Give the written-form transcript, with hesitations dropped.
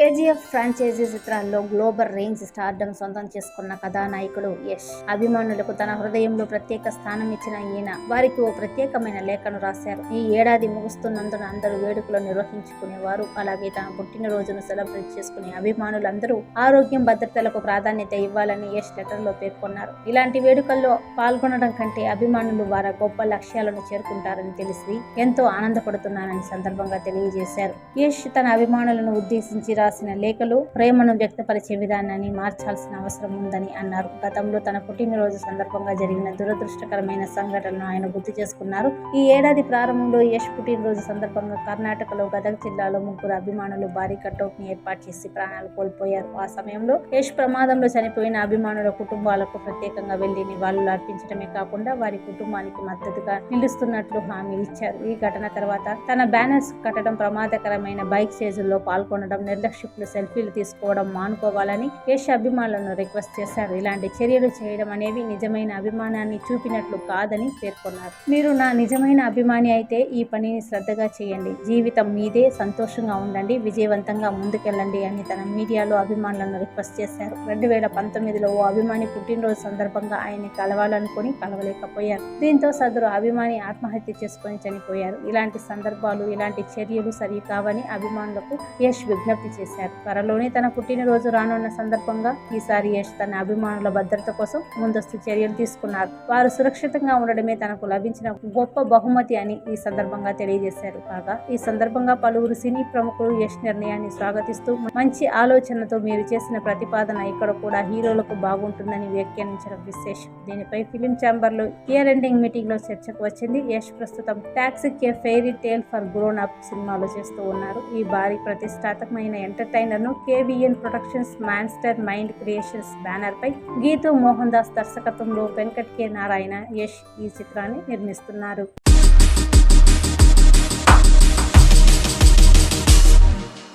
KGF franchise చిత్రాల్లో global range stardom సొంతం చేసుకున్న కథానాయకుడు యష్. అభిమానులకు తన హృదయంలో ప్రత్యేక స్థానం ఇచ్చిన ఈయన వారికి ఓ ప్రత్యేకమైన లేఖను రాశారు. ఈ ఏడాది ముగుస్తున్నందున అందరూ వేడుకలు నిర్వహించుకునేవారు. అలాగే తన పుట్టినరోజును సెలబ్రేట్ చేసుకునే అభిమానులందరూ ఆరోగ్యం భద్రతలకు ప్రాధాన్యత ఇవ్వాలని యష్ లెటర్లో పేర్కొన్నారు. ఇలాంటి వేడుకల్లో పాల్గొనడం కంటే అభిమానులు వారి గొప్ప లక్ష్యాలను చేరుకుంటారని తెలిసి ఎంతో ఆనందపడుతున్నానని సందర్భంగా తెలియజేశారు. యష్ తన అభిమానులను ఉద్దేశించి రాసిన లేఖలు ప్రేమను వ్యక్తపరిచే విధానాన్ని మార్చాల్సిన అవసరం ఉందని అన్నారు. గతంలో తన పుట్టినరోజు సందర్భంగా జరిగిన దురదృష్టకరమైన సంఘటనను ఆయన గుర్తు చేసుకున్నారు. ఈ ఏడాది ప్రారంభంలో యష్ పుట్టినరోజు సందర్భంగా కర్ణాటకలో గదగ్ జిల్లాలో ముగ్గురు అభిమానులు భారీ కటౌట్ ని ఏర్పాటు చేసి ప్రాణాలు కోల్పోయారు. ఆ సమయంలో యష్ ప్రమాదంలో చనిపోయిన అభిమానుల కుటుంబాలకు ప్రత్యేకంగా వెళ్లి నివాళులు అర్పించడమే కాకుండా వారి కుటుంబానికి మద్దతుగా నిలుస్తున్నట్లు హామీ ఇచ్చారు. ఈ ఘటన తర్వాత తన బ్యానర్స్ కట్టడం, ప్రమాదకరమైన బైక్ చేజుల్లో పాల్గొనడం, నిర్లక్ష్యపులు సెల్ఫీలు తీసుకోవడం మానుకోవాలని యష్ అభిమానులను రిక్వెస్ట్ చేశారు. ఇలాంటి చర్యలు చేయడం అనేవి నిజమైన అభిమానాన్ని చూపినట్లు కాదని పేర్కొన్నారు. మీరు నా నిజమైన అభిమాని అయితే ఈ పనిని శ్రద్ధగా చేయండి. జీవితం మీదే, సంతోషంగా ఉండండి, విజయవంతంగా ముందుకెళ్ళండి అని తన మీడియాలో అభిమానులను రిక్వెస్ట్ చేశారు. 2019లో ఓ అభిమాని పుట్టినరోజు సందర్భంగా ఆయన్ని కలవాలనుకుని కలవలేకపోయారు. దీంతో సదరు అభిమాని ఆత్మహత్య చేసుకుని చనిపోయారు. ఇలాంటి సందర్భాలు, ఇలాంటి చర్యలు సరికావని అభిమానులకు యష్ విజ్ఞప్తి చేశారు. త్వరలోనే తన పుట్టినరోజు రానున్న సందర్భంగా ఈసారి యష్ తన అభిమానుల భద్రత కోసం ముందస్తు చర్యలు తీసుకున్నారు. వారు సురక్షితంగా ఉండడమే తనకు లభించిన గొప్ప బహుమతి అని ఈ సందర్భంగా తెలియజేశారు. కాగా ఈ సందర్భంగా పలువురు సినీ ప్రముఖులు యష్ నిర్ణయాన్ని స్వాగతిస్తూ మంచి ఆలోచనతో మీరు చేసిన ప్రతిపాదన ఇక్కడ కూడా హీరోలకు బాగుంటుందని వ్యాఖ్యానించడం విశేషం. దీనిపై ఫిలిం ఛాంబర్ లో ఇయర్ ఎండింగ్ మీటింగ్ లో చర్చకు వచ్చింది. యష్ ప్రస్తుతం Toxic a fairy tale for grown up సినిమాలో చేస్తూ ఉన్నారు. ఈ భారీ ప్రతిష్టాత్మకమైన ఎంటర్టైనర్ ను KVN productions Monster Mind Creations banner పై గీతూ మోహన్ దాస్ దర్శకత్వంలో వెంకట్ కె నారాయణ యష్ ఈ చిత్రాన్ని నిర్మిస్తున్నారు.